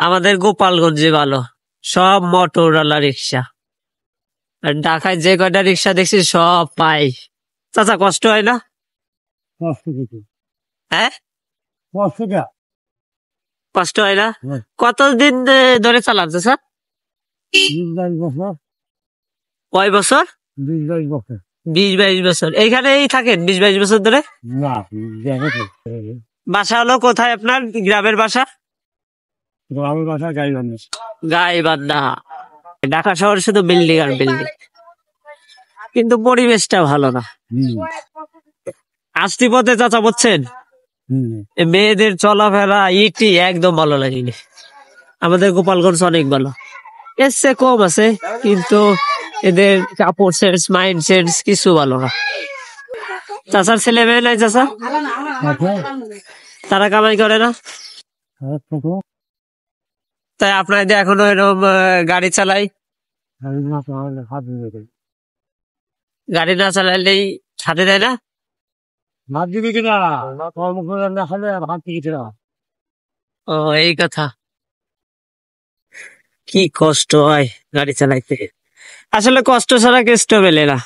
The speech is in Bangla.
আমাদের গোপালগঞ্জে ভালো, সব মোটরওয়ালা রিক্সা। আর ঢাকায় যে কয়টা রিক্সা দেখছি সব পাই। চাচা কষ্ট হয় না? হ্যাঁ, কষ্ট হয় না? কতদিন ধরে চালান চাচা? কয় বছর? 20-22 বছর। এইখানেই থাকেন 20-22 বছর ধরে? বাসা হলো কোথায় আপনার? গ্রামের বাসা? গাইবান্ধা। ঢাকা শহর শুধু বিল্ডিং আর বিল্ডিং, কিন্তু পরিবেশটা ভালো না। আসতি পথে চাচা বুঝছেন, মেয়েদের চলাফেরা ইটি একদম ভালো লাগেনি। আমাদের গোপালগঞ্জ অনেক ভালো, এর চেয়ে কম আছে, কিন্তু এদের কাপড় সেন্স, মাইন্ড সেন্স কিছু ভালো না। চাচার ছেলে মেয়ে নাই চাচা? তারা কামাই করে না? তাই আপনাদের এখনো এরকম গাড়ি চালাই? গাড়ি না চালাইলেই হাতে দেয় না? ও, এই কথা। কি কষ্ট হয় গাড়ি চালাইতে, আসলে কষ্ট ছাড়া কেষ্ট মেলে না।